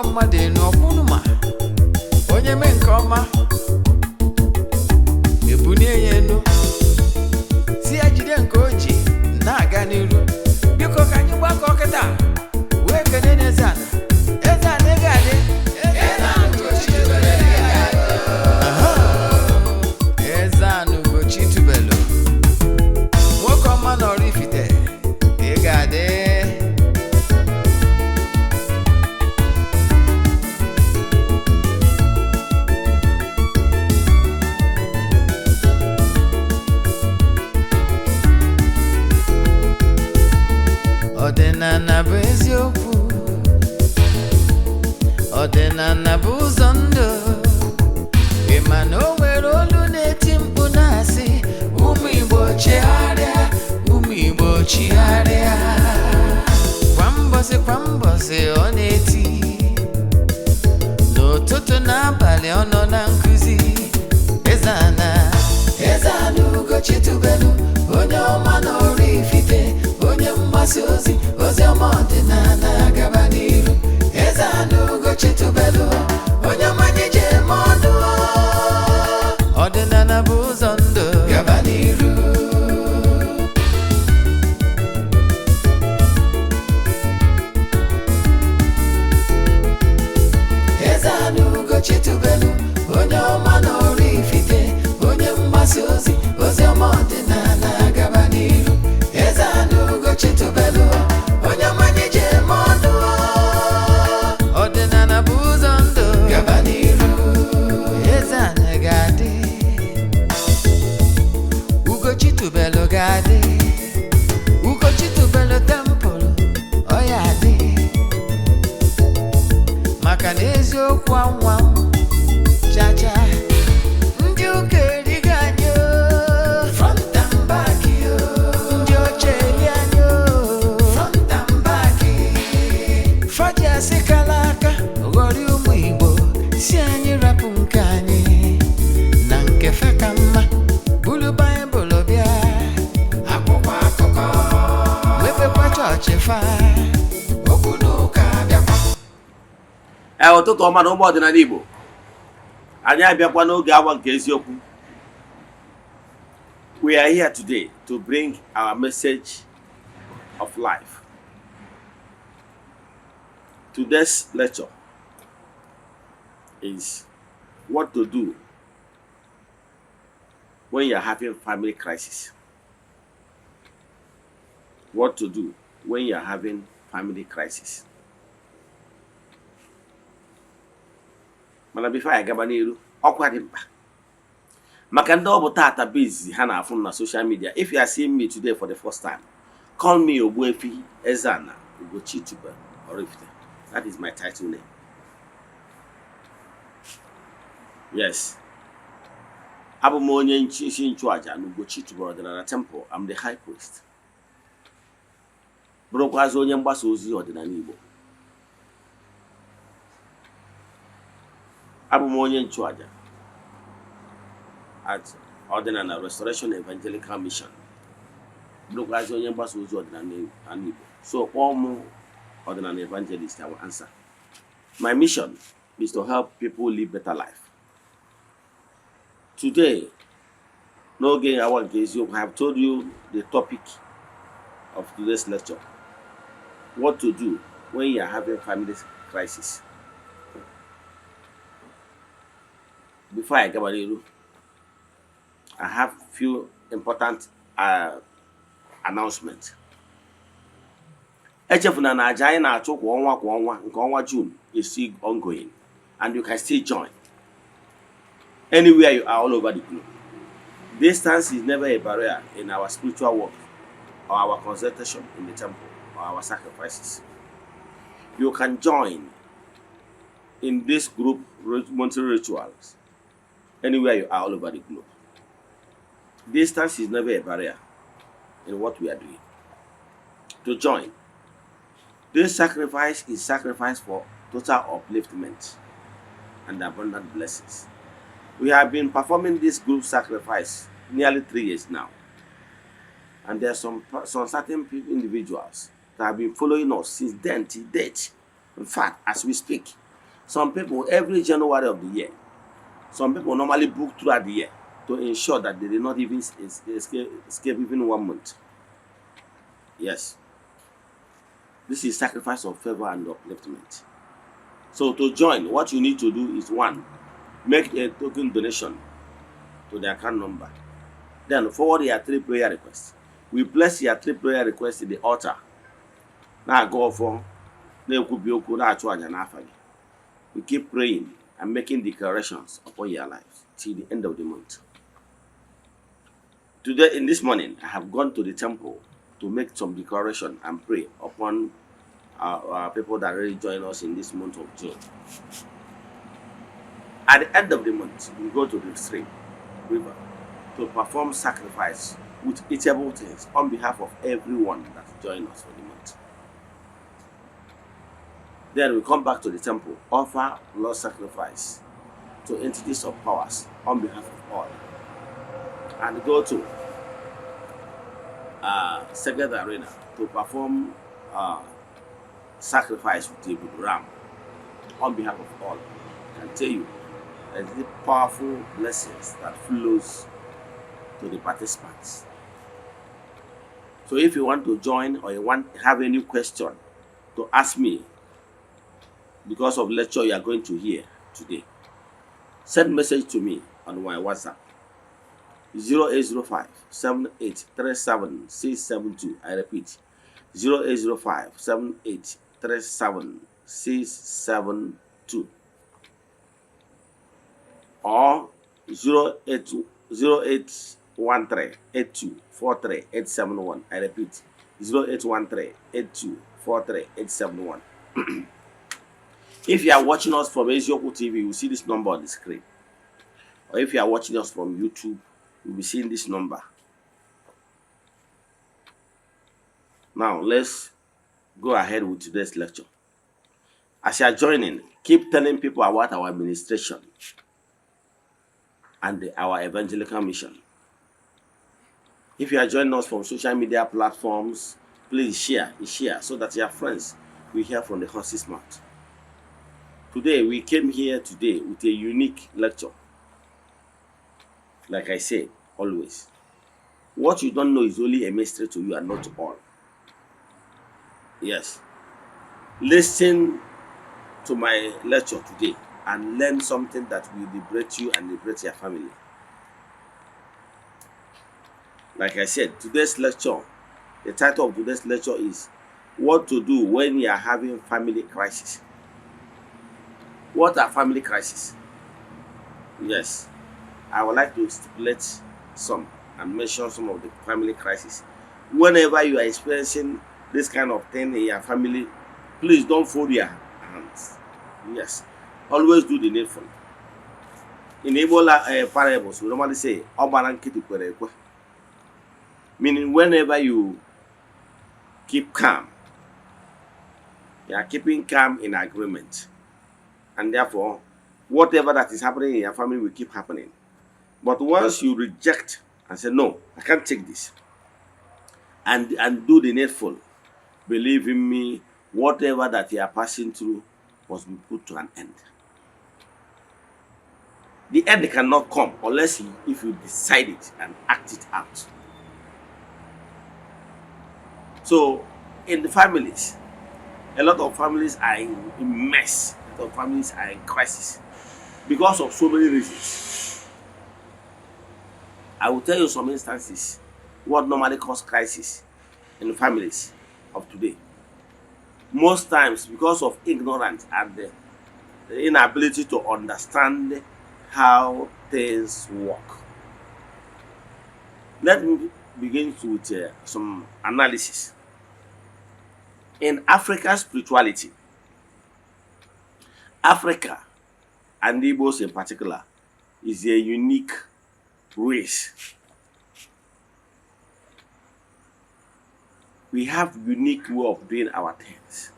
Mwoko made no punuma. Onye menkoma. Ebunye yendo. Si ajide nkoji. Na ganiru. Biko kanyi wako keta. Weke nene Eze-Ana. Eze-Ana gade. Eze-Ana ugochitubelu. Eze-Ana ugochitubelu. Mwoko man oraifite. Egade. Ọdịnala bụ eziokwu. Ọdịnala bụ ụzọ ndụ. Ịma na o nwere olu na-eti mkpu na-asị ụmụ Igbo chigharịa, ụmụ Igbo chigharịa. Kwa mbọsị ọ na-eti. N'ụtụtụ n'abalị ọ nọ na nkuzi. Eze-Ana, Eze-Ana ugochitubelu, onye ọma na oraifite, onye mgbasa ozi, ozi ọma ọdịnala gaba n'iru. Eze-Ana ugochitubelu, onye mmanye je eme ọnụ. Ọdịnala bụ ụzọ ndụ gaba n'iru. Eze-Ana ugochitubelu, onye ọma na oraifite, onye mgbasa ozi, ozi ọma ọdịnala gaba n'iru. Eze-Ana ugochitubelu, onye mmanye je eme ọnụ. Ọdịnala bụ ụzọ ndụ gaba n'iru. Eze-Ana ga-adị. Ugochitubelu ga-adị. Ugochitubelu temple ọ ya adị. Maka na eziokwu anwa chacha. Ndị ụka erigo anyị front and back yo. Ndị oche eri anyị front and back. Faji asị kala aka ghọrị ụmụ Igbo si anyị rapụ nke anyị na nke fe ka mma. Bulu Baịbụl bịa akwụkwọ akụkọ wepekwa chọọchị fa okwu n'ụka bịakwa. Ụtụtụ ọma na ụmụ ọdịnala Igbo. Anyị abịakwa n'oge awa nke eziokwu. We are here today to bring our message of life. Today's lecture is what to do when you are having family crisis. What to do when you are having family crisis. Mana before I gaba n'iru, ọkwa dị mkpa maka ndị ọ bụ tata busy ha na-afụ na social media. If you are seeing me today for the first time, call me Ogbuefi, Eze-Ana, ugochitubelu, oraifite. That is my title name. Yes. Abụ m onye isi nchụaja na ugochitubelu ọdịnala temple. I'm the high priest. Bụrụkwazị onye mgbasa ozi ọdịnala Igbo. Abụ m onye nchụaja at Ọdịnala Restoration Evangelical Mission. Bụrụkwazị onye mgbasa ozi ọdịnala Igbo. So kpọọ m Ọdịnala Evangelist, I will answer. My mission is to help people live better life. Today, n'oge awa nke eziokwu, I have told you the topic of today's lecture. What to do when you are having family crisis. Before I go on, I have few important announcements. Echefuna na aja anyị na-achụ kwa ọnwa nke ọnwa June is still ongoing, and you can still join anywhere you are all over the globe. Distance is never a barrier in our spiritual work or our consultation in the temple or our sacrifices. You can join in this group monthly rituals anywhere you are all over the globe. Distance is never a barrier in what we are doing. To join, this sacrifice is sacrifice for total upliftment and abundant blessings. We have been performing this group sacrifice nearly 3 years now. And there are some certain individuals that have been following us since then till date. In fact, as we speak, Some people, every January of the year, some people normally book throughout the year to ensure that they did not even escape even 1 month. Yes, this is sacrifice of favor and upliftment. So to join, what you need to do is one, make a token donation to the account number. Then forward your 3 prayer requests. We place your 3 prayer requests in the altar. Now go for we keep praying and making declarations upon your lives till the end of the month. Today, in this morning, I have gone to the temple to make some declaration and pray upon our people that really join us in this month of June. At the end of the month, we go to the stream, river, to perform sacrifice with eatable things on behalf of everyone that join us for the month. Then we come back to the temple, offer blood sacrifice to entities of powers on behalf of all, and go to Sacred Arena to perform sacrifice with a good ram on behalf of all. I can tell you, there's the powerful blessings that flows to the participants. So if you want to join or you have any question to ask me because of lecture you are going to hear today, send message to me on my WhatsApp 0805 7837 672. I repeat 0805 7837 672 or 0813 8243 871. I repeat 0813 8243 871. If you are watching us from Ezioku TV, you will see this number on the screen. Or if you are watching us from YouTube, you'll be seeing this number. Now, let's go ahead with today's lecture. As you are joining, keep telling people about our administration and our evangelical mission. If you are joining us from social media platforms, please share so that your friends will hear from the horse's mouth. Today, we came here today with a unique lecture. Like I say, always. What you don't know is only a mystery to you and not to all. Yes. Listen to my lecture today and learn something that will liberate you and liberate your family. Like I said, today's lecture, the title of today's lecture is What to Do When You Are Having Family Crisis. What are family crises? Yes, I would like to stipulate some and mention some of the family crises. Whenever you are experiencing this kind of thing in your family, please don't fold your hands. Yes, always do the needful. In Ebola parables, we normally say, meaning whenever you keep calm, you are keeping calm in agreement. And therefore, whatever that is happening in your family will keep happening. But once you reject and say, no, I can't take this, and do the needful, believe in me, whatever that you are passing through must be put to an end. The end cannot come unless if you decide it and act it out. So, in the families, a lot of families are in mess. A lot of families are in crisis because of so many reasons. I will tell you some instances what normally cause crisis in families of today. Most times because of ignorance and the inability to understand how things work. Let me begin with some analysis. In Africa's spirituality, Africa, and Igbos in particular, is a unique race. We have unique way of doing our things.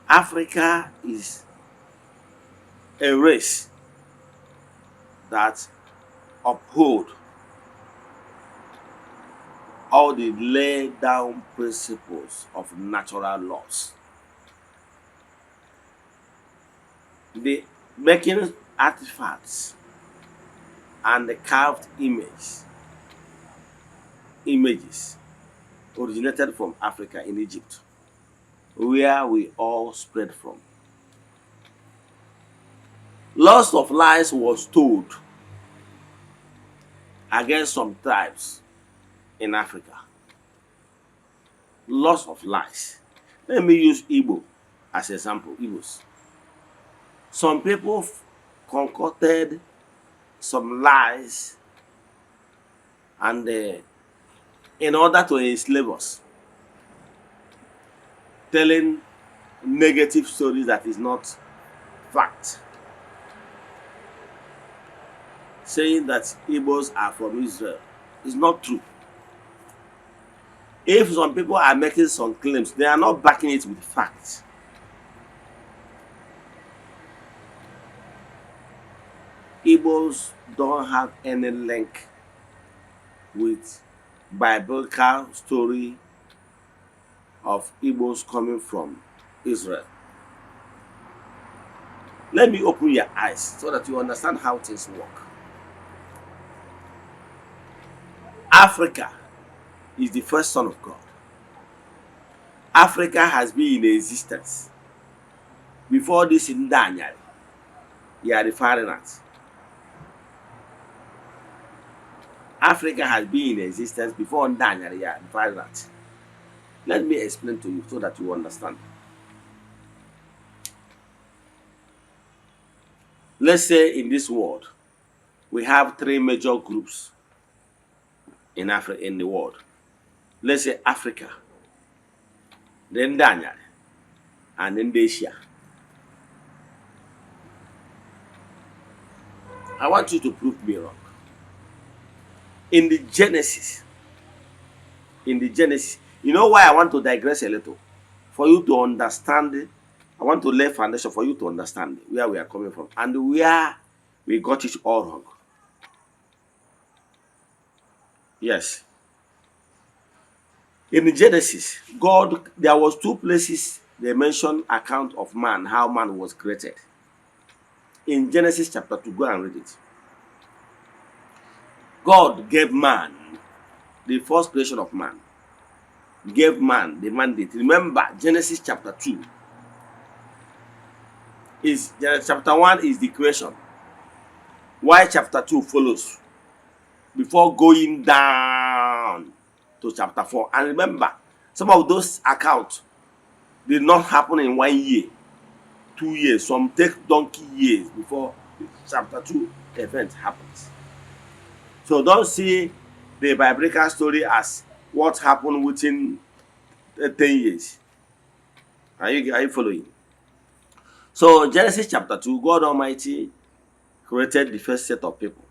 Africa is a race that uphold all the laid down principles of natural laws. The making artifacts and the carved images originated from Africa in Egypt, where we all spread from. Lots of lies was told against some tribes in Africa. Lots of lies. Let me use Igbo as an example. Igbos. Some people concocted some lies and in order to enslave us, telling negative stories that is not fact, saying that Igbos are from Israel. It's not true. If some people are making some claims, they are not backing it with facts. Igbos don't have any link with biblical story of Igbos coming from Israel. Let me open your eyes so that you understand how things work. Africa is the first son of God. Africa has been in existence before this in Daniel. You are referring at. Africa has been in existence before Daniel. You are referring at. Let me explain to you so that you understand. Let's say in this world, we have three major groups in Africa, in the world. Let's say Africa, then Daniel, and then Asia. I want you to prove me wrong. In the Genesis, you know why I want to digress a little? For you to understand, I want to lay foundation for you to understand where we are coming from and where we got it all wrong. Yes. In the Genesis, God, there was two places they mention account of man, how man was created. In Genesis chapter 2, go and read it. God gave man, the first creation of man, gave man the mandate. Remember, Genesis chapter 2 is chapter 1 is the creation. Why chapter 2 follows before going down to chapter 4. And remember, some of those accounts did not happen in 1 year, 2 years. Some take donkey years before chapter 2 event happens. So don't see the biblical story as what happened within 10 years. Are you following? So Genesis chapter 2, God Almighty created the first set of people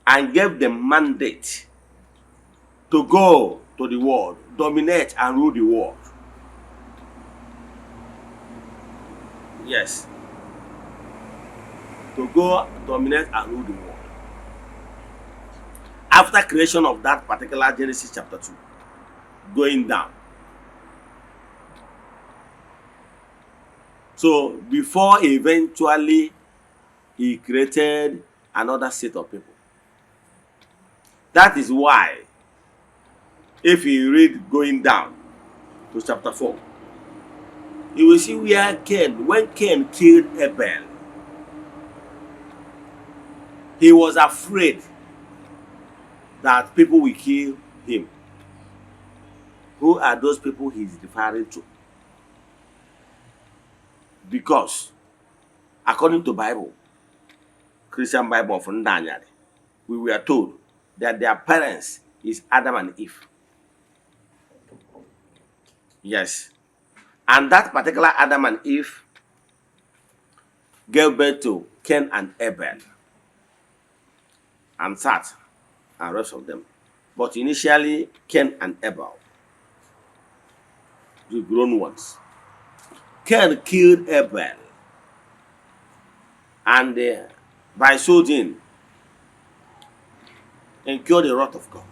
and gave them mandate to go to the world, dominate and rule the world. Yes. To go, dominate and rule the world. After creation of that particular Genesis chapter 2, going down. So before eventually he created another set of people. That is why if you read going down to chapter 4, you will see where Cain, when Cain killed Abel, he was afraid that people will kill him. Who are those people he's referring to? Because according to Bible, Christian Bible from Daniel, we were told that their parents is Adam and Eve. Yes. And that particular Adam and Eve gave birth to Cain and Abel and Seth and rest of them. But initially, Cain and Abel, the grown ones. Cain killed Abel, and by so doing, incurred the wrath of God.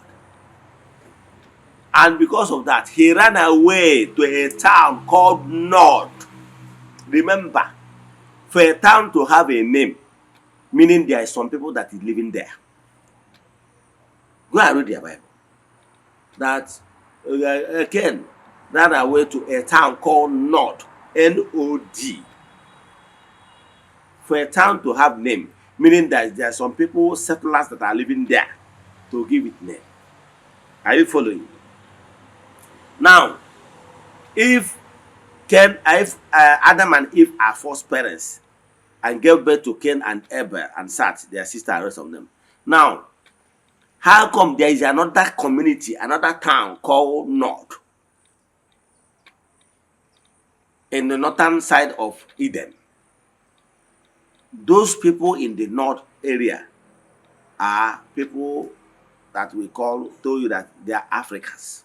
And because of that, he ran away to a town called Nod. Remember, For a town to have a name, meaning there is some people that is living there. Go and read their Bible. That again, ran away to a town called Nod, N-O-D. For a town to have name, meaning that there are some people, settlers that are living there, to give it name. Are you following? Now, if Adam and Eve are first parents and gave birth to Cain and Abel and Sat, their sister, and the rest of them. Now, how come there is another community, another town called Nod in the northern side of Eden? Those people in the north area are people that we told you that they are Africans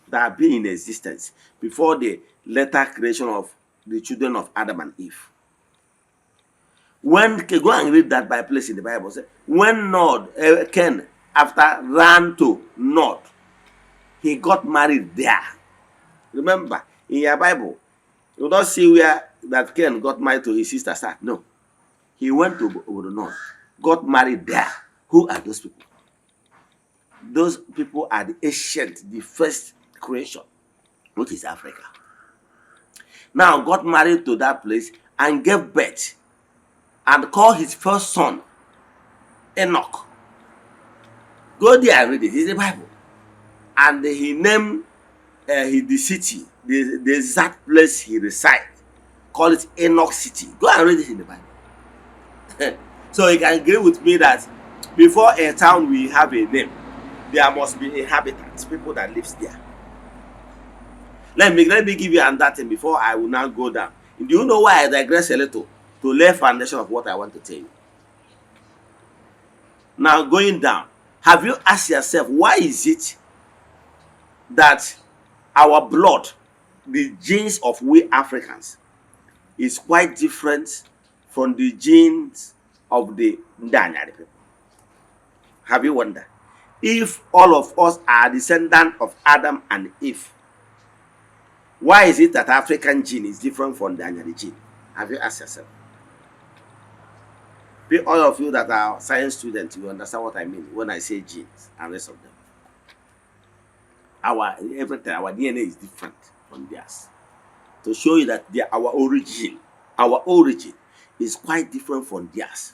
that have been in existence before the later creation of the children of Adam and Eve. Go and read that by place in the Bible. Say, when Cain, after ran to Nod, he got married there. Remember, in your Bible, you don't see where that Cain got married to his sister Sat. No. He went to the north, got married there. Who are those people? Those people are the ancient, the first creation, which is Africa. Now, got married to that place and gave birth and called his first son Enoch. Go there and read it. It's the Bible. And he named the city, the exact place he resides, call it Enoch City. Go and read it in the Bible. So you can agree with me that before a town will have a name, there must be inhabitants, people that lives there. Let me give you another thing before I will now go down. Do you know why I digress a little? To lay foundation of what I want to tell you. Now going down, have you asked yourself, why is it that our blood, the genes of we Africans, is quite different from the genes of the Ndanyari people? Have you wondered? If all of us are descendants of Adam and Eve, why is it that African gene is different from the Ndanyari gene? Have you asked yourself? All of you that are science students, you understand what I mean when I say genes and rest of them. Our DNA is different from theirs. To show you that our origin is quite different from theirs.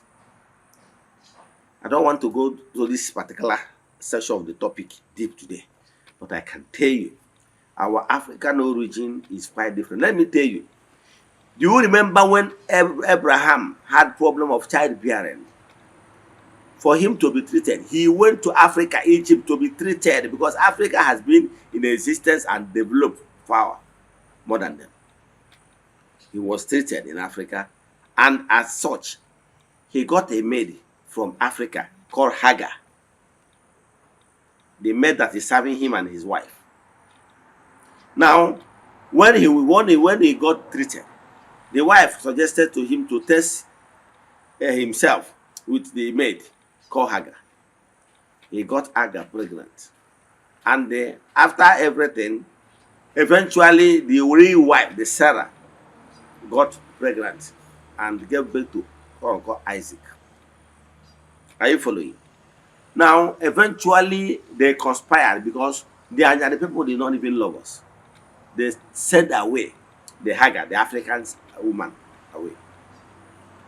I don't want to go to this particular section of the topic deep today, but I can tell you our African origin is quite different. Let me tell you. Do you remember when Abraham had problem of childbearing? For him to be treated, he went to Africa, Egypt, to be treated, because Africa has been in existence and developed far more than them. He was treated in Africa, and as such, he got a maid from Africa called Hagar. The maid that is serving him and his wife. Now, when he got treated, the wife suggested to him to test himself with the maid called Hagar. He got Hagar pregnant. And after everything, eventually the real wife, the Sarah, got pregnant and gave birth to called Isaac. Are you following? Now, eventually they conspired because the people did not even love us. They sent away the Hagar, the African woman, away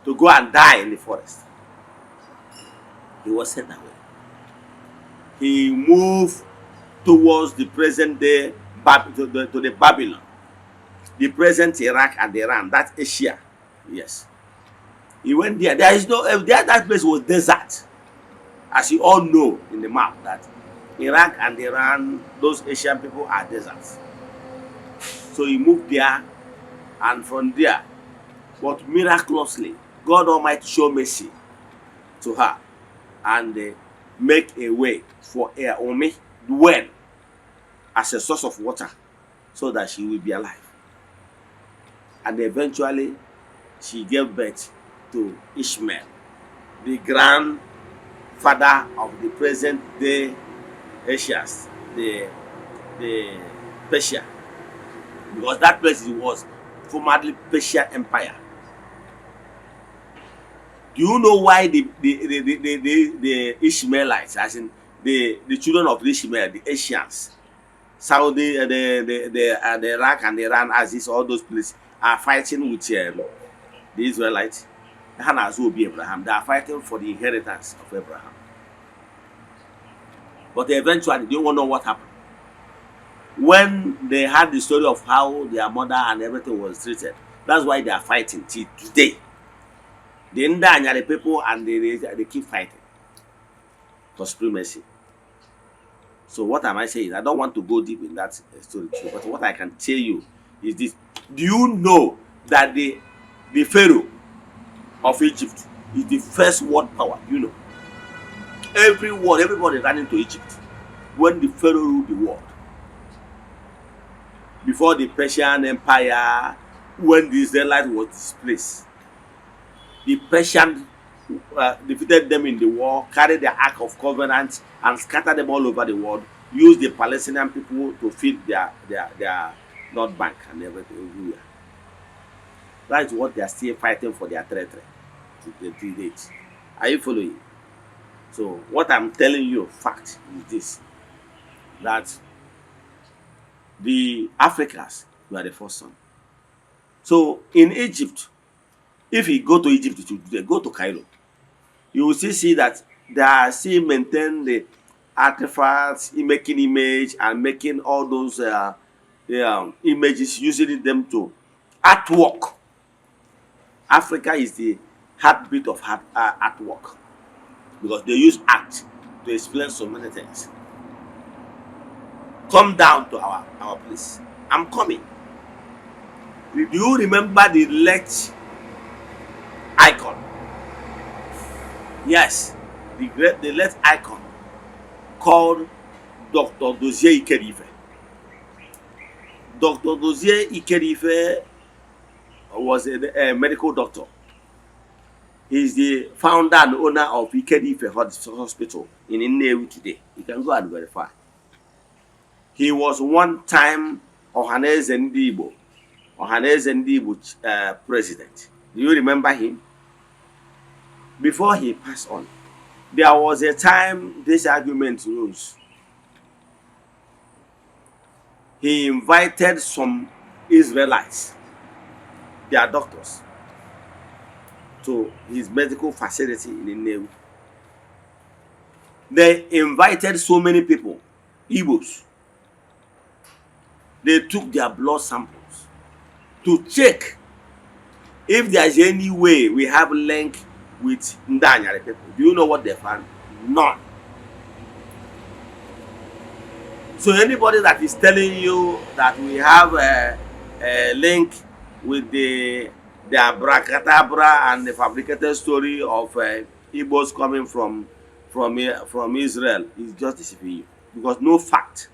to go and die in the forest. He was sent away. He moved towards the present day to the Babylon, the present Iraq and Iran. That's Asia. Yes, he went there. There is no that place was desert, as you all know in the map that Iraq and Iran, those Asian people are deserts. So he moved there, and from there, but miraculously, God Almighty showed mercy to her and make a way for her Omi dwell as a source of water so that she will be alive. And eventually, she gave birth to Ishmael, the grandfather of the present day Asians, the Persia. Because that place was formerly Persian Empire. Do you know why the Ishmaelites, as in the children of Ishmael, the Asians, Saudi, the Iraq and Iran, Aziz, all those places are fighting with the Israelites? Abraham. They are fighting for the inheritance of Abraham. But eventually, they won't know what happened. When they had the story of how their mother and everything was treated, that's why they are fighting till today. The Ndanya, the people, and they keep fighting for supremacy. So what am I saying? I don't want to go deep in that story too, but what I can tell you is this. Do you know that the Pharaoh of Egypt is the first world power? You know. Everybody ran into Egypt when the Pharaoh ruled the world. Before the Persian Empire, when the Israelites was displaced, the Persians defeated them in the war, carried the Ark of Covenant, and scattered them all over the world. Used the Palestinian people to feed their North Bank and everything. That is what they are still fighting for their territory to the date. Are you following? So what I'm telling you, fact, is this: that the Africans were the first son. So in Egypt, if you go to Egypt today, go to Cairo, you will still see that they are still maintain the artifacts, making image and making all those images, using them to artwork. Africa is the heartbeat of artwork, because they use art to explain so many things. Come down to our place. I'm coming. Do you remember the late icon? Yes, the late icon called Dr. Dozie Ikedife. Dr. Dozie Ikedife was a medical doctor. He's the founder and owner of Ikedife Hospital in Nnewi today. You can go and verify. He was one time Eze-Ana president. Do you remember him? Before he passed on, there was a time this argument rose. He invited some Israelites, their doctors, to his medical facility in Nnewi. They invited so many people, Igbos. They took their blood samples to check if there is any way we have link with Ndanyare people. Do you know what they found? None. So anybody that is telling you that we have a link with the abracadabra and the fabricated story of Igbos coming from Israel is just deceiving you, because no fact.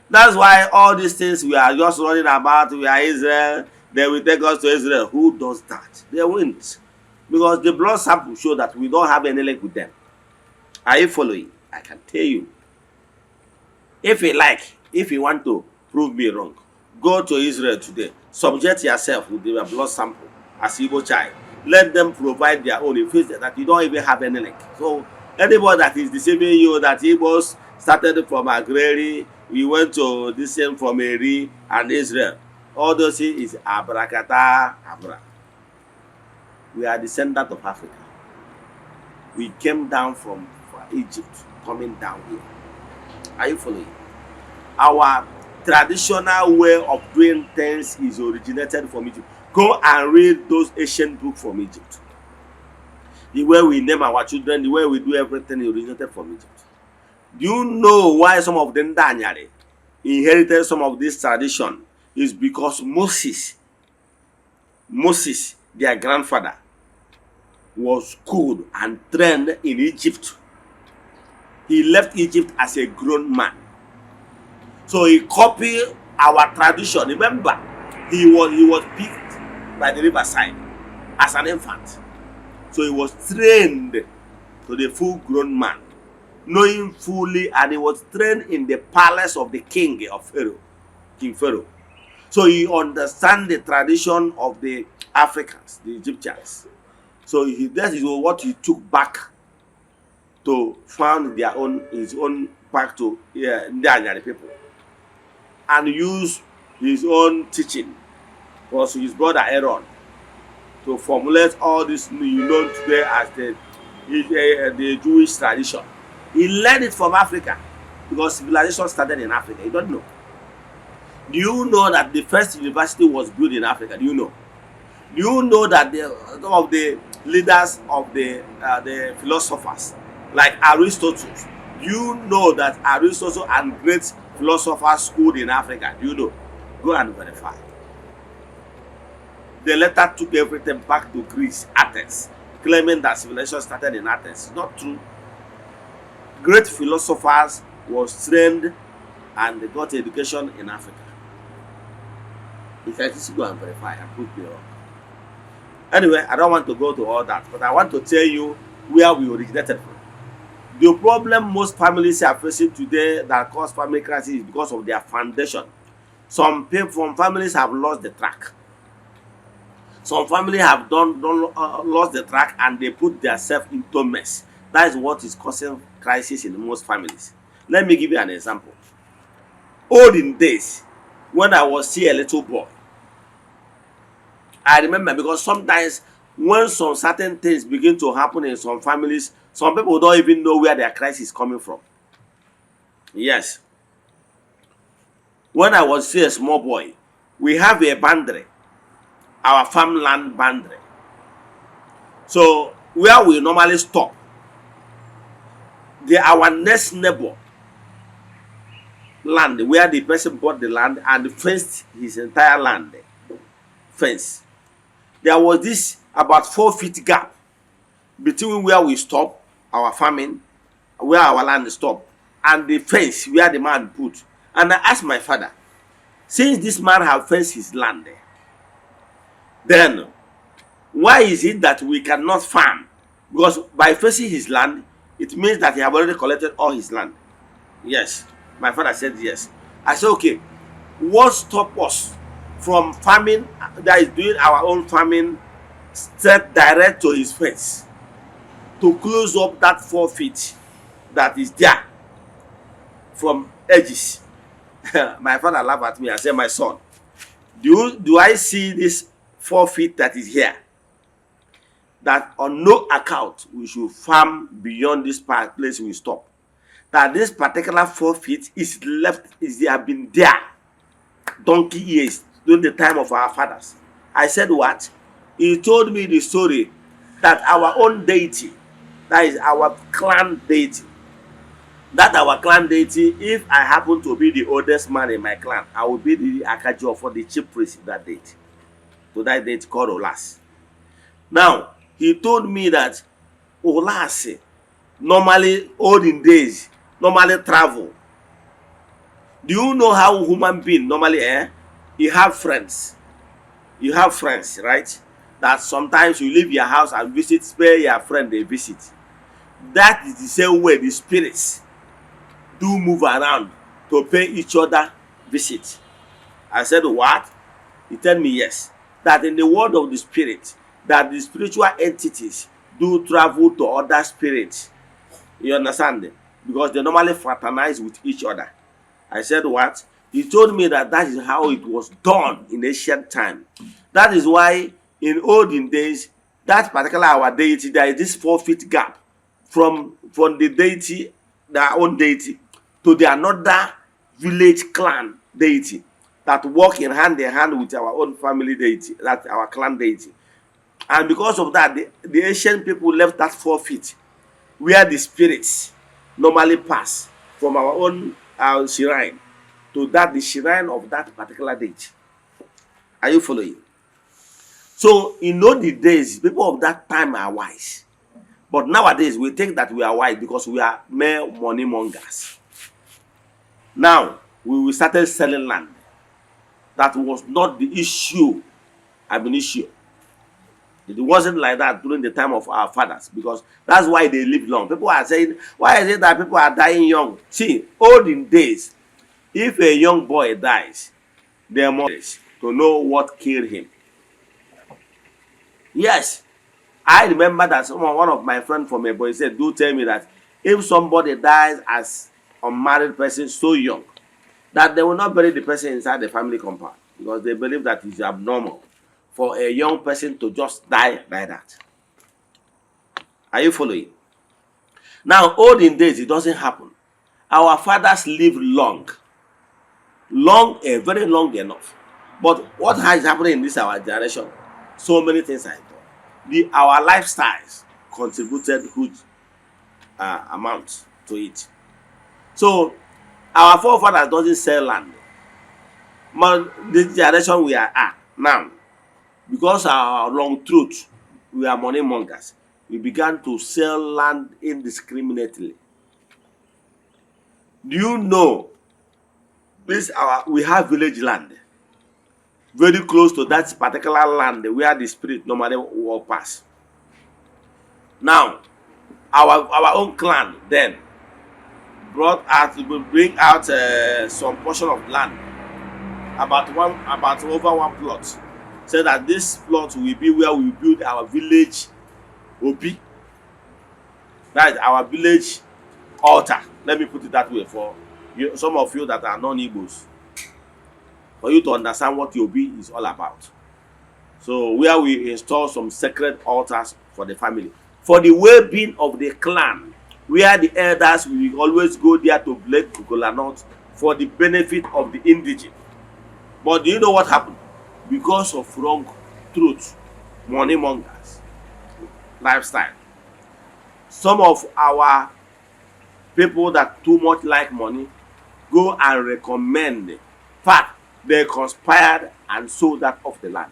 That's why all these things we are just running about, we are Israel, they will take us to Israel. Who does that? They won't. Because the blood sample show that we don't have any link with them. Are you following? I can tell you. If you want to prove me wrong, go to Israel today. Subject yourself with their blood sample as Igbo child. Let them provide their own. If it's that you don't even have any link. So anybody that is deceiving you that Igbos started from Agrari, we went to this same from Eri and Israel. All those things is abracadabra. We are descendants of Africa. We came down from Egypt, coming down here. Are you following? Our traditional way of doing things is originated from Egypt. Go and read those ancient books from Egypt. The way we name our children, the way we do everything originated from Egypt. Do you know why some of them Ndanyare inherited some of this tradition? Is because Moses, their grandfather, was schooled and trained in Egypt. He left Egypt as a grown man. So he copied our tradition. Remember, he was picked by the riverside as an infant. So he was trained to the full-grown man, knowing fully, and he was trained in the palace of the king of Pharaoh, King Pharaoh. So he understands the tradition of the Africans, the Egyptians. So that is what he took back to found his own back to Ndị people, and use his own teaching was his brother Aaron to formulate all this you know today as the Jewish tradition. He learned it from Africa because civilization started in Africa. You don't know. Do you know that the first university was built in Africa? Do you know? Do you know that some of the leaders of the philosophers like Aristotle, do you know that Aristotle and great philosophers schooled in Africa? Do you know? Go and verify. They later took everything back to Greece, Athens, claiming that civilization started in Athens. It's not true. Great philosophers was trained and they got education in Africa. You can just go and verify and prove me wrong. Anyway, I don't want to go to all that, but I want to tell you where we originated from. The problem most families are facing today that cause family crisis is because of their foundation. Some families have lost the track. Some families have lost the track and they put themselves into mess. That is what is causing crisis in most families. Let me give you an example. Olden days, when I was still a little boy, I remember, because sometimes when some certain things begin to happen in some families, some people don't even know where their crisis is coming from. Yes. When I was still a small boy, we have a boundary, our farmland boundary. So where we normally stop, our next neighbor land, where the person bought the land and fenced his entire land, fence. There was this about 4 feet gap between where we stop our farming, where our land stop, and the fence where the man put. And I asked my father, since this man have fenced his land, then why is it that we cannot farm? Because by fencing his land, it means that he have already collected all his land. Yes. My father said yes. I said, okay, what stop us from farming, that is doing our own farming, straight direct to his fence, to close up that 4 feet that is there from edges? My father laughed at me and said, my son, do I see this 4 feet that is here? That on no account we should farm beyond this place we stop. That this particular 4 feet is they have been there donkey years during the time of our fathers. I said, what? He told me the story that our own deity, that is our clan deity, if I happen to be the oldest man in my clan, I will be the Akajo for the chief priest in that deity. To that deity called Olas. Now, he told me that Olas normally, olden days, normally travel. Do you know how human being normally you have friends? You have friends, right? That sometimes you leave your house and visit, spare your friend a visit. That is the same way the spirits do move around to pay each other visit. I said, what? He told me yes. That in the world of the spirit, that the spiritual entities do travel to other spirits. You understand? Because they normally fraternize with each other. I said, what? He told me that is how it was done in ancient time. That is why in olden days, that particular our deity, there is this 4 feet gap from the deity, their own deity, to the another village clan deity that work in hand with our own family deity, that's our clan deity. And because of that, the ancient people left that 4 feet where the spirits normally pass from our own shrine to the shrine of that particular deity. Are you following? So in olden days, people of that time are wise. But nowadays, we think that we are wise because we are mere money mongers. Now, we started selling land. That was not the issue, ab initio. It wasn't like that during the time of our fathers, because that's why they lived long. People are saying, why is it that people are dying young? See, olden days, if a young boy dies, there must to know what killed him. Yes, I remember that one of my friends from a boy said, do tell me that if somebody dies as unmarried person so young, that they will not bury the person inside the family compound because they believe that it's abnormal for a young person to just die like that. Are you following? Now, olden days, it doesn't happen. Our fathers live long, very long enough. But what is happening in this our generation? So many things are done. Our lifestyles contributed huge amounts to it. So our forefathers doesn't sell land. But the generation we are at now, because of our long truth, we are money mongers. We began to sell land indiscriminately. Do you know we have village land very close to that particular land where the spirit normally walk past? Now, our own clan then bring out some portion of land about over one plot, say that this plot will be where we build our village obi, that is our village altar. Let me put it that way for you, some of you that are non-Igbos, for you to understand what obi is all about. So where we install some sacred altars for the family, for the well-being of the clan, where the elders will always go there to bless coconut for the benefit of the indigent. But do you know what happened? Because of wrong truth, money mongers lifestyle, some of our people that too much like money go and recommend. In fact, they conspired and sold that off the land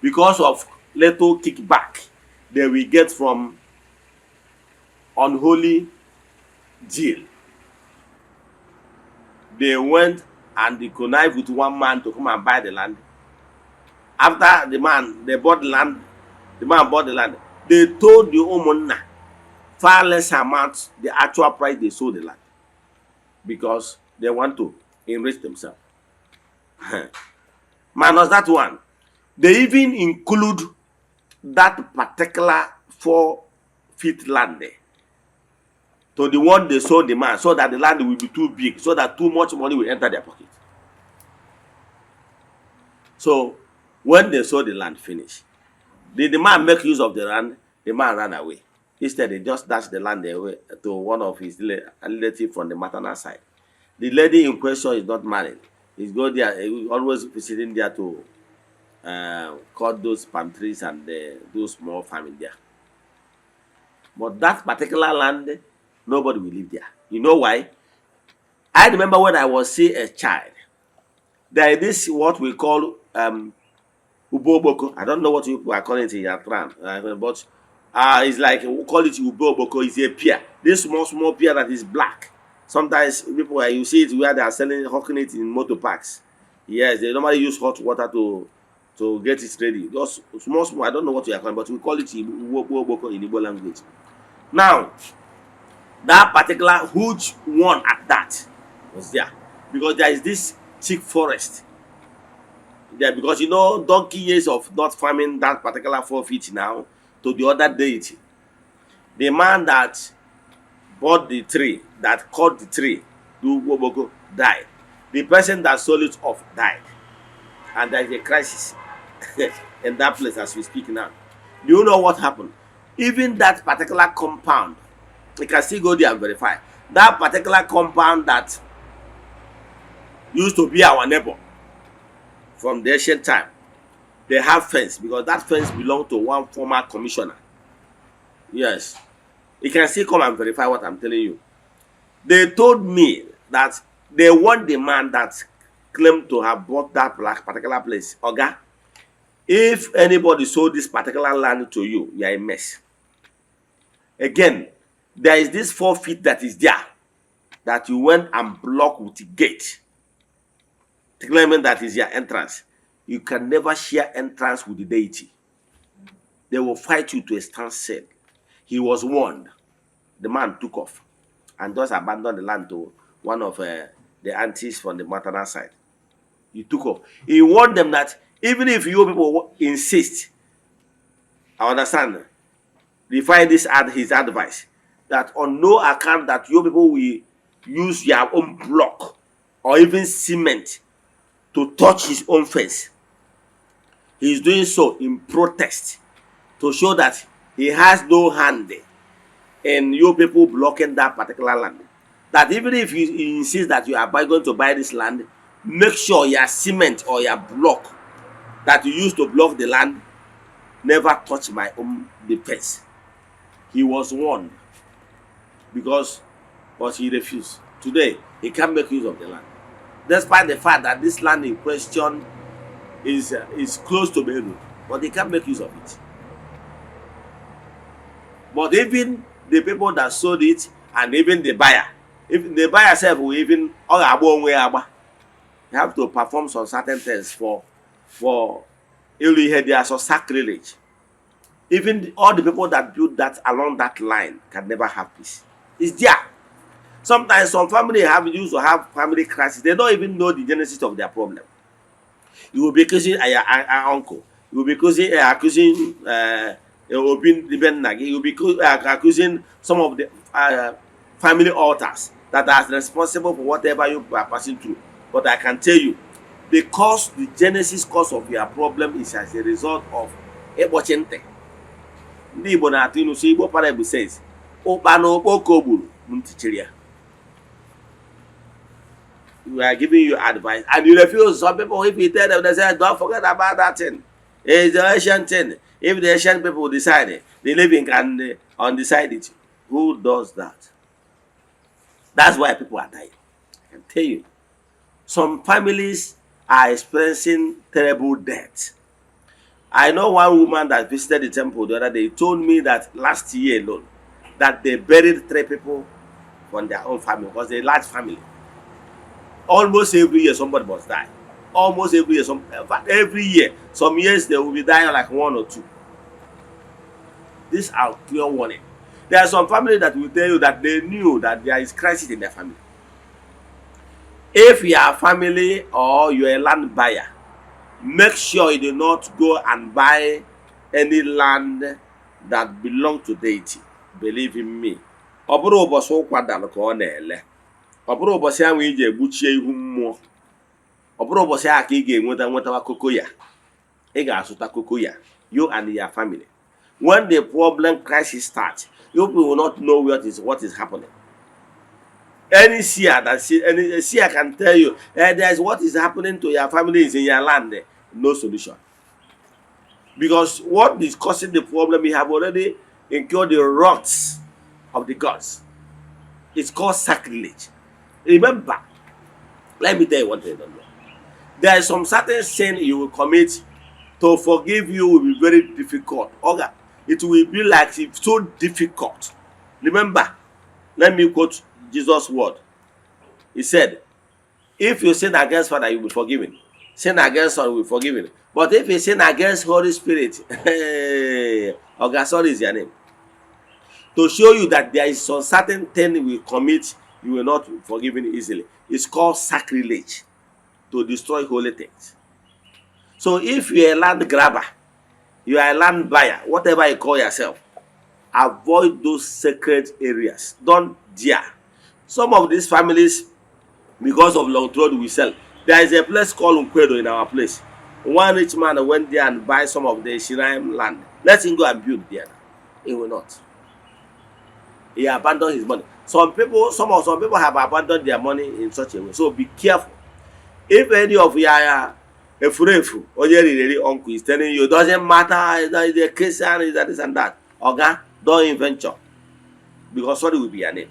because of little kickback they will get from unholy deal. They went and they connived with one man to come and buy the land. After the man bought the land, they told the homeowner far less amount the actual price they sold the land because they want to enrich themselves. Minus that one, they even include that particular 4 feet land there to the one they sold the man, so that the land will be too big, so that too much money will enter their pocket. So when they sold the land finish, the man make use of the land, the man ran away. Instead, they just dashed the land away to one of his relatives from the maternal side. The lady in question is not married. He's go there, he's always visiting there to cut those palm trees and do small farming there. But that particular land, nobody will live there. You know why? I remember when I was still a child, there is this what we call uboboko. I don't know what you are calling it in Yatran, but it's like we call it uboboko. It's a pear. This small pear that is black. Sometimes people, you see it where they are hawking it in motor parks. Yes, they normally use hot water to get it ready. Just small. I don't know what you are calling, but we call it uboboko in Igbo language. Now, that particular huge one at that was there because there is this thick forest there, because you know donkey years of not farming that particular 4 feet now to the other deity. The man that bought the tree, that cut the tree, died. The person that sold it off died, and there is a crisis in that place as we speak now. Do you know what happened? Even that particular compound, you can still go there and verify. That particular compound that used to be our neighbor from the ancient time, they have fence because that fence belonged to one former commissioner. Yes, you can still come and verify what I'm telling you. They told me that they want the man that claimed to have bought that particular place. Oga, if anybody sold this particular land to you, you are a mess. Again, there is this 4 feet that is there that you went and blocked with the gate, claiming that is your entrance. You can never share entrance with the deity. They will fight you to a standstill. He was warned. The man took off and just abandoned the land to one of the aunties from the maternal side. He took off. He warned them that even if you people insist, I understand. Define this as his advice that on no account that your people will use your own block or even cement to touch his own face. He is doing so in protest to show that he has no hand in you people blocking that particular land. That even if you insist that you are going to buy this land, make sure your cement or your block that you use to block the land never touch my own defense. He was warned but he refused. Today, he can't make use of the land. Despite the fact that this land in question is close to Beirut, but he can't make use of it. But even the people that sold it and even the buyer, if the buyer self will even you have to perform some certain things for there are some sacrilege. Even all the people that build that along that line can never have peace. It's there. Sometimes some family used to have family crisis. They don't even know the genesis of their problem. You will be accusing your uncle. You will be accusing Obin Nagi. You will be accusing some of the family altars that are responsible for whatever you are passing through. But I can tell you, the genesis cause of your problem is as a result of Ebochente. Ndị Igbo na-atụ inu so Igbo parable says, "Ụkpa na okpoko gburu ntichiria." We are giving you advice and you refuse. Some people, if you tell them, they say, don't forget about that thing. It's the Asian thing. If the Asian people decide the living can undecide it, who does that? That's why people are dying. I can tell you. Some families are experiencing terrible death. I know one woman that visited the temple the other day told me that last year alone, that they buried 3 people from their own family because they're a large family. Almost every year somebody must die. Almost every year, every year. Some years they will be dying like 1 or 2. These are clear warning. There are some families that will tell you that they knew that there is crisis in their family. If you are a family or you are a land buyer, make sure you do not go and buy any land that belongs to deity. Believe in me. Oburu ụbọchị ụkwada ka ọ na-ele. Oburu ụbọchị ahụ iji egbuchie ihu mmụọ. Oburu ụbọchị ahụ ka ị ga-enwetawa kokoya. Ị ga-azụta kokoya, you and your family. When the problem crisis starts, you will not know what is happening. Any seer can tell you there is what is happening to your family is in your land. No solution. Because what is causing the problem, you have already incurred the wrath of the gods. It's called sacrilege. Remember, let me tell you one thing. There is some certain sin you will commit. To forgive you will be very difficult. Okay, it will be like it's so difficult. Remember, let me quote Jesus' word. He said, if you sin against Father, you will be forgiven. Sin against Son, you will be forgiven. But if you sin against Holy Spirit, Ogasol is your name. To show you that there is some certain thing you will commit, you will not be forgiven easily. It's called sacrilege. To destroy holy things. So if you are a land grabber, you are a land buyer, whatever you call yourself, avoid those sacred areas. Don't dare. Some of these families, because of long road, we sell. There is a place called Nkwedo in our place. One rich man went there and buy some of the Shiraim land. Let him go and build there. He will not. He abandoned his money. Some people have abandoned their money in such a way. So be careful. If any of your Efurefu or your uncle is telling you it doesn't matter, is a Christian, is that this and that, okay, don't venture. Because sorry will be your name.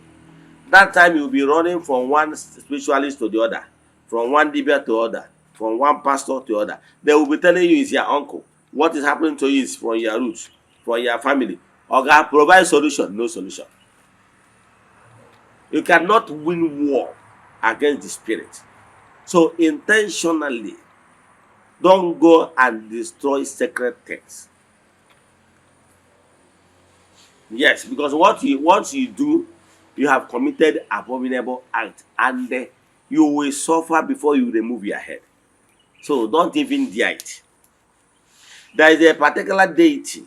That time you will be running from one spiritualist to the other, from one dibia to other, from one pastor to other. They will be telling you it's your uncle. What is happening to you is from your roots, from your family. Okay, provide solution, no solution. You cannot win war against the spirit. So intentionally, don't go and destroy sacred texts. Yes, because once you do, you have committed abominable act, and you will suffer before you remove your head. So don't even dare it. There is a particular deity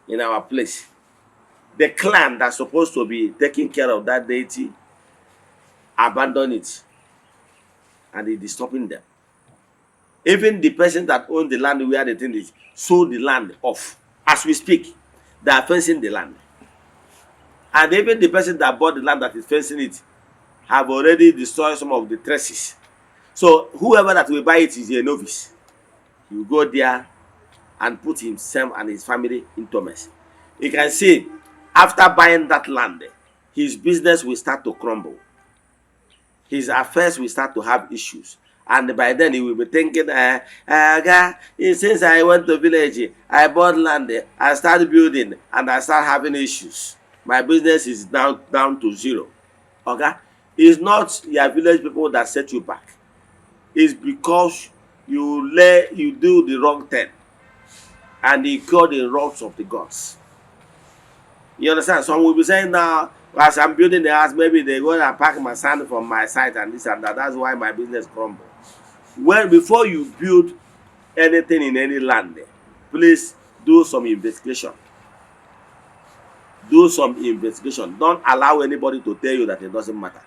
in our place. The clan that's supposed to be taking care of that deity abandon it, and it is stopping them. Even the person that owns the land where the thing is sold the land off. As we speak, they are fencing the land. And even the person that bought the land that is fencing it have already destroyed some of the traces. So whoever that will buy it is a novice. He will go there and put himself and his family into mess. You can see, after buying that land, his business will start to crumble. His affairs will start to have issues. And by then he will be thinking, since I went to village, I bought land, I started building, and I start having issues. My business is down to zero. Okay? It's not your village people that set you back. It's because you do the wrong thing and you incur the wrath of the gods. You understand? Some will be saying now, as I'm building the house, maybe they go and pack my sand from my site and this and that. That's why my business crumbles. Well, before you build anything in any land, please do some investigation. Do some investigation. Don't allow anybody to tell you that it doesn't matter.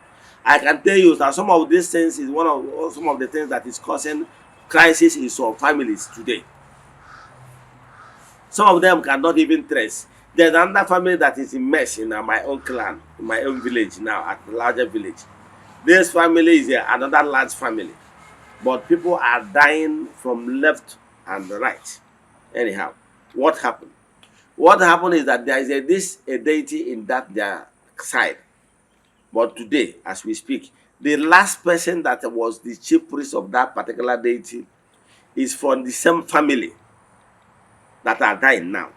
I can tell you that some of these things is some of the things that is causing crisis in some families today. Some of them cannot even trace. There's another family that is in mess in my own clan, in my own village now, at the larger village. This family is another large family. But people are dying from left and right. Anyhow, what happened? What happened is that there is a deity in their side. But today, as we speak, the last person that was the chief priest of that particular deity is from the same family that are dying now.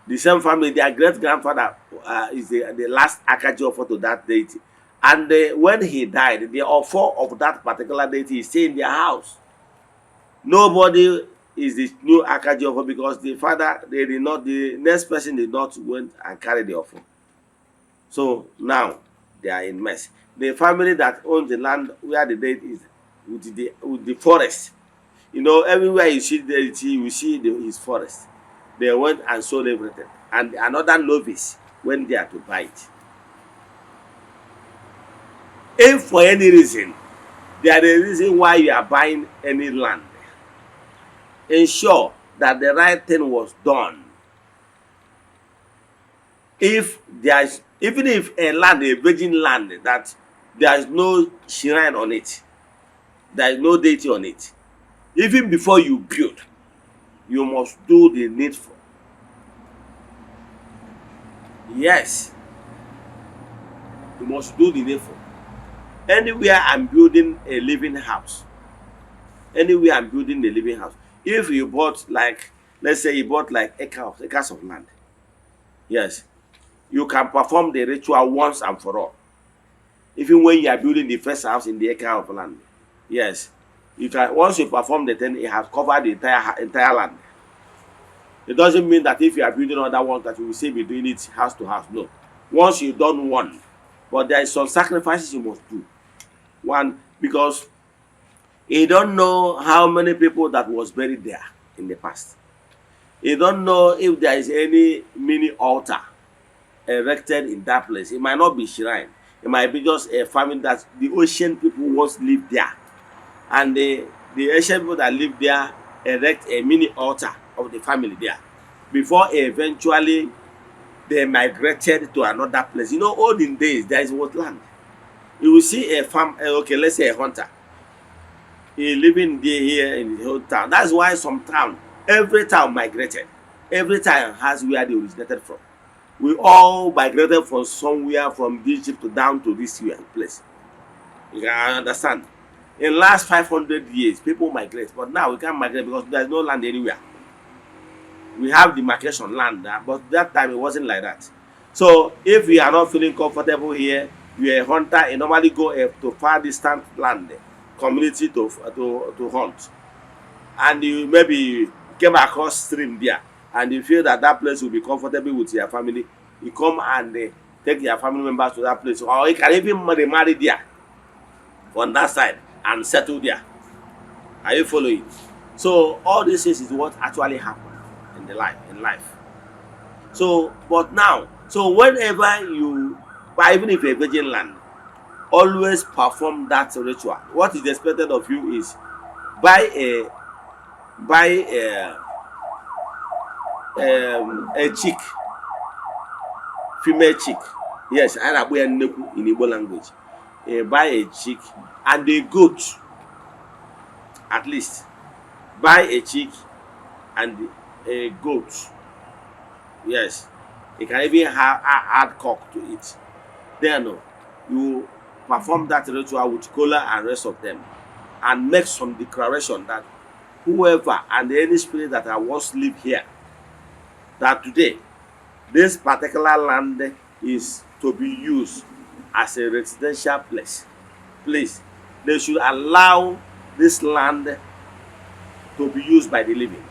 The same family, their great-grandfather is the last Akaji to that deity. And when he died, the offer of that particular deity is staying in their house. Nobody is the new Akaji because the father, the next person did not went and carry the offer. So now they are in mess. The family that owns the land where the deity is with the forest. You know, everywhere you see the deity, you see his forest. They went and sold everything. And another novice went there to buy it. If for any reason, there is a reason why you are buying any land, ensure that the right thing was done. Even if a virgin land, that there is no shrine on it, there is no deity on it, even before you build, you must do the needful. Yes, you must do the needful. Anywhere I'm building a living house, if you bought let's say you bought acres of land, yes, you can perform the ritual once and for all. Even when you are building the first house in the acre of land, yes, you can. Once you perform the thing, it has covered the entire land. It doesn't mean that if you are building other ones that you will still be doing it house to house. No. Once you've done one, but there is some sacrifices you must do. One, because you don't know how many people that was buried there in the past. You don't know if there is any mini altar erected in that place. It might not be shrine. It might be just a family that the ancient people once lived there. And the ancient people that lived there erect a mini altar of the family there before eventually they migrated to another place. You know, olden days, there is what land. You will see a farm, let's say a hunter. He living there here in the whole town. That's why some town, every town migrated. Every town has where they originated from. We all migrated from somewhere from Egypt down to this place. You can understand. In the last 500 years, people migrate, but now we can't migrate because there's no land anywhere. We have demarcation land, but that time it wasn't like that. So if we are not feeling comfortable here, you are a hunter, you normally go to far distant land, community to hunt. And you maybe came across stream there, and you feel that place will be comfortable with your family. You come and take your family members to that place, or you can even remarry there on that side and settle there. Are you following? So all this is what actually happened. in life. So, but now, so whenever you buy, even if a virgin land, always perform that ritual. What is expected of you is buy a chick, female chick. Yes, in Igbo language. Buy a chick and a goat, at least. Buy a chick and a goat. Yes, you can even add cock to it. Then you perform that ritual with kola and rest of them, and make some declaration that whoever and any spirit that I once live here, that today this particular land is to be used as a residential place. Please, they should allow this land to be used by the living.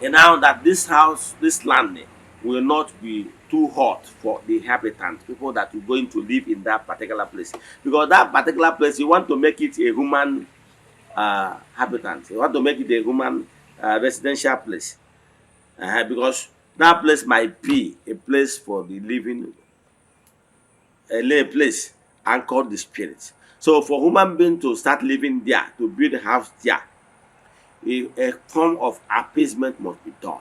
And now that this house, this land will not be too hot for the inhabitants, people that are going to live in that particular place. Because that particular place, you want to make it a human habitant. You want to make it a human residential place. Because that place might be a place for the living, a place anchored the spirit. So for human being to start living there, to build a house there, a form of appeasement must be done.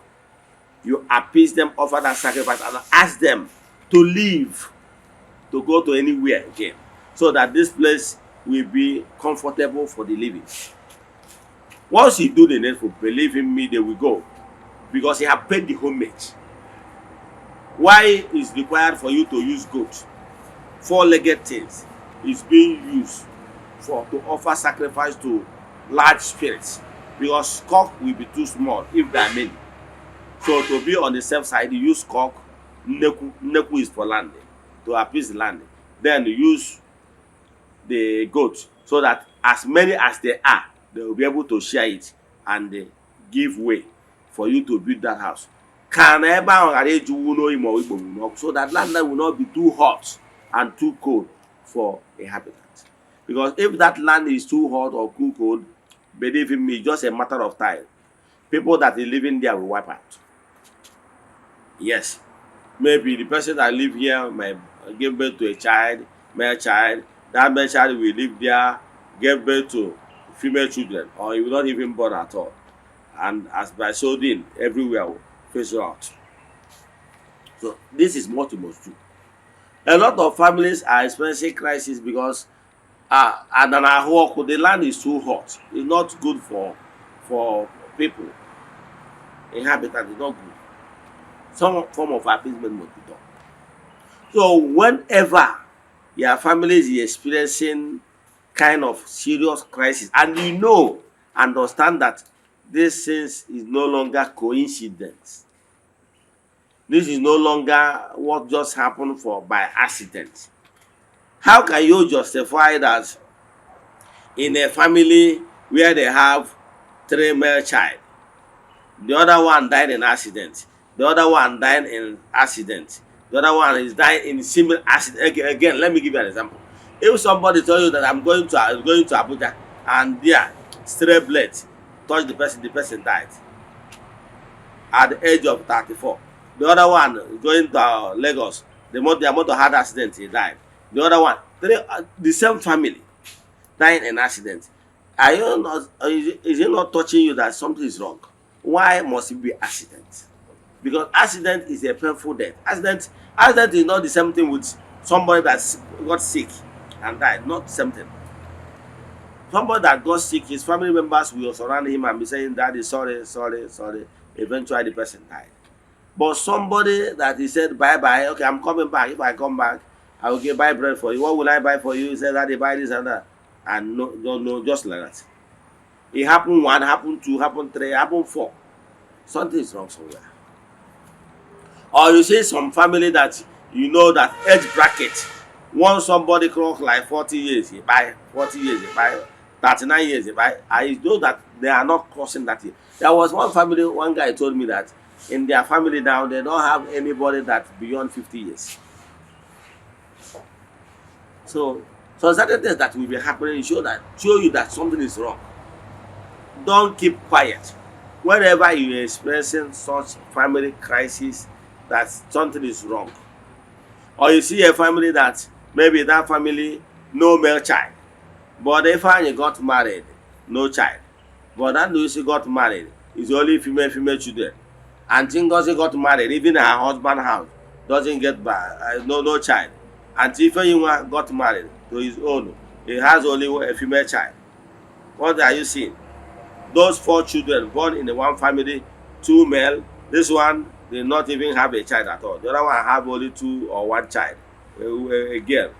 You appease them, offer that sacrifice, and ask them to leave, to go to anywhere again, so that this place will be comfortable for the living. Once you do the needful, believe in me, they will go, because you have paid the homage. Why is required for you to use goat? Four-legged things is being used to offer sacrifice to large spirits, because cock will be too small if there are many. So to be on the safe side, you use cock. Neku is for land, to appease the land. Then you use the goat, so that as many as they are, they will be able to share it and give way for you to build that house. So that land will not be too hot and too cold for a habitat. Because if that land is too hot or too cold, believe in me, just a matter of time. People that are living there will wipe out. Yes, maybe the person that live here might give birth to a child, male child. That male child will live there, give birth to female children, or he will not even born at all. And as by so doing, everywhere will face out. So this is what you must do. A lot of families are experiencing crisis because the land is too hot. It's not good for people. Inhabitants is not good. Some form of appeasement must be done. So whenever your family is experiencing kind of serious crisis, and you understand that this is no longer coincidence. This is no longer what just happened by accident. How can you justify that in a family where they have 3 male child, the other one died in accident, the other one died in accident, the other one is dying in similar accident? Again, let me give you an example. If somebody tells you that I'm going to Abuja, and there stray blade touch the person died at the age of 34. The other one going to Lagos, their motor had accident, he died. The other one, the same family dying in accident. Is it not touching you that something is wrong? Why must it be accident? Because accident is a painful death. Accident is not the same thing with somebody that got sick and died. Not the same thing. Somebody that got sick, his family members will surround him and be saying, "Daddy, sorry." Eventually, the person died. But somebody that he said, "Bye, okay, I'm coming back. If I come back, I will buy bread for you. What will I buy for you?" He said, "Daddy, buy this and that." And no, just like that. It happened 1, happened 2, happened 3, happened 4. Something is wrong somewhere. Or you see some family that that age bracket. Once somebody clock like 40 years, he buy 40 years, he buy 39 years, he buy. I know that they are not crossing that year. There was one family, one guy told me that in their family now, they don't have anybody that's beyond 50 years. So certain things that will be happening show you that something is wrong. Don't keep quiet. Whenever you are experiencing such family crisis that something is wrong, or you see a family that maybe that family no male child, but if you got married, no child, but that Lucy got married, is only female children, and Ngozi got married, even her husband house doesn't get no child, and Ifeyinwa got married to his own, he has only a female child. What are you seeing? Those 4 children born in the one family, 2 male, this one did not even have a child at all, the other one have only 2 or 1 child, a girl.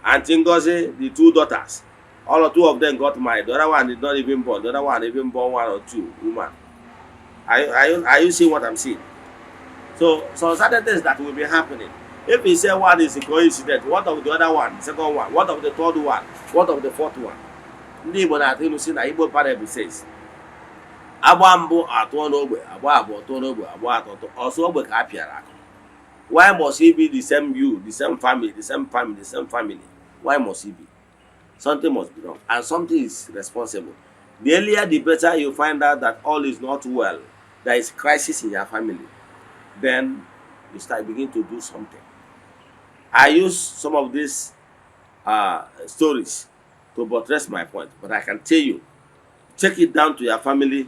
And Ngozi, the 2 daughters, all 2 of them got married, the other one did not even born, the other one even born 1 or 2 women. Are you seeing what I'm seeing? So certain things that will be happening. If you say one is a coincidence, what of the other one, the second one, what of the third one, what of the fourth one? Ndị Igbo na-atụ ilu si na Igbo parable says, agba mbụ atụọ n'ogbe, agba abụọ tụọ n'ogbe, agba atọ ọsọ ogbe ka a pịara akụ. Why must it be the same you, the same family, the same family, the same family? Why must it be? Something must be wrong, and something is responsible. The earlier the better you find out that all is not well, there is crisis in your family, then you begin to do something. I use some of these stories to buttress my point, but I can tell you, take it down to your family,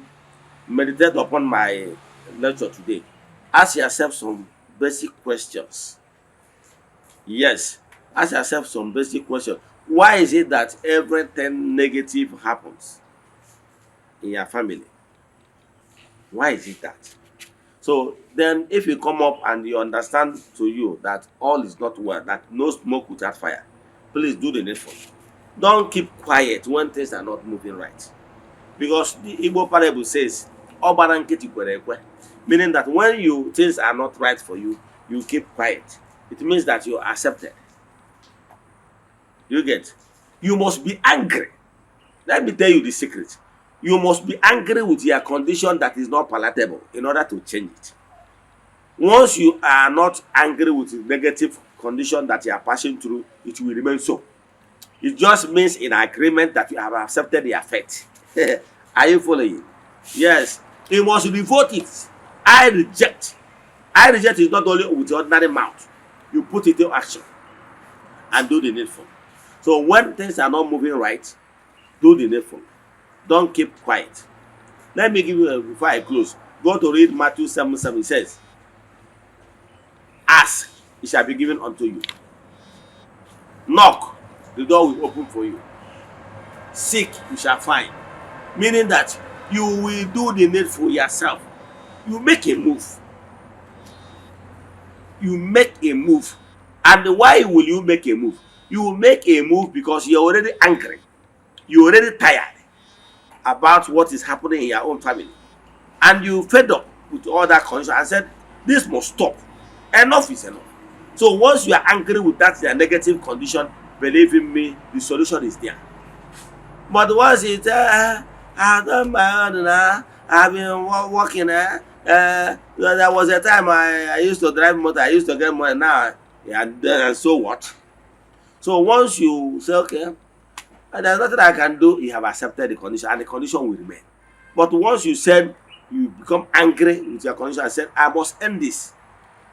meditate upon my lecture today. Ask yourself some basic questions. Yes, ask yourself some basic questions. Why is it that everything negative happens in your family? Why is it that? So then if you come up and you understand to you that all is not well, that no smoke without fire, please do the needful. Don't keep quiet when things are not moving right. Because the Igbo parable says, meaning that when things are not right for you, you keep quiet. It means that you are accepted. You get? You must be angry. Let me tell you the secret. You must be angry with your condition that is not palatable in order to change it. Once you are not angry with the negative condition that you are passing through, it will remain so. It just means in agreement that you have accepted the effect. Are you following? Yes. You must revoke it. I reject. I reject is not only with the ordinary mouth. You put it into action and do the needful. So when things are not moving right, do the needful. Don't keep quiet. Let me give you, before I close, go to read Matthew 7:7. It says, ask, it shall be given unto you. Knock, the door will open for you. Seek, you shall find. Meaning that you will do the needful yourself. You make a move. You make a move. And why will you make a move? You will make a move because you're already angry. You're already tired about what is happening in your own family. And you fed up with all that condition and said, this must stop. Enough is enough. So once you are angry with that your negative condition, believe in me, the solution is there. But once it's, I've done my own, I've been working, there was a time I used to drive motor, I used to get money, now, and so what? So once you say, okay, there's nothing I can do, you have accepted the condition, and the condition will remain. But once you said, you become angry with your condition and said, I must end this,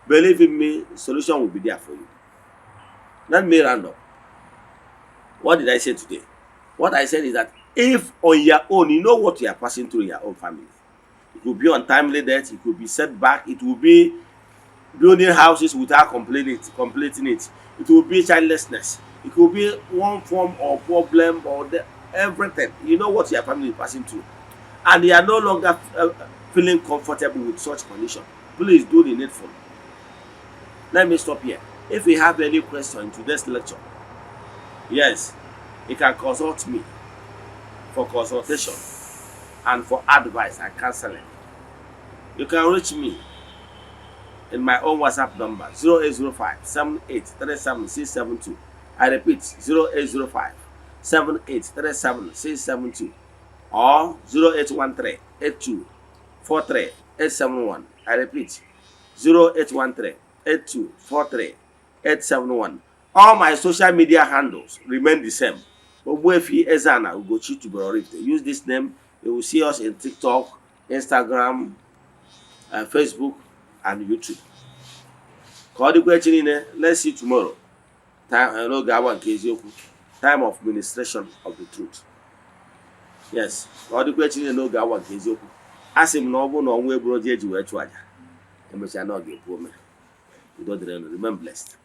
believe in me, the solution will be there for you. Let me round up. What did I say today? What I said is that if on your own, you know what you are passing through in your own family. It could be untimely death, it could be setback, it will be building houses without completing it. It will be childlessness. It could be one form of problem or everything. You know what your family is passing through. And they are no longer feeling comfortable with such condition. Please do the needful. Let me stop here. If you have any question in today's lecture, yes, you can consult me for consultation and for advice and counseling. You can reach me in my own WhatsApp number 0805 7837 672. I repeat 0805 7837 672 or 0813 82 43 871. I repeat 0813 82 43 871. All my social media handles remain the same. Ogbuefi, Eze-Ana, ugochitubelu. Use this name. You will see us in TikTok, Instagram, Facebook, and YouTube. Let's see tomorrow. Time of ministration of the truth. Yes, asị m na ọ bụ na ọnwa egburu ji eji wee chụ aja emechaa na ọ ga-ebu ome. Udo dịrị unu. Remain blessed.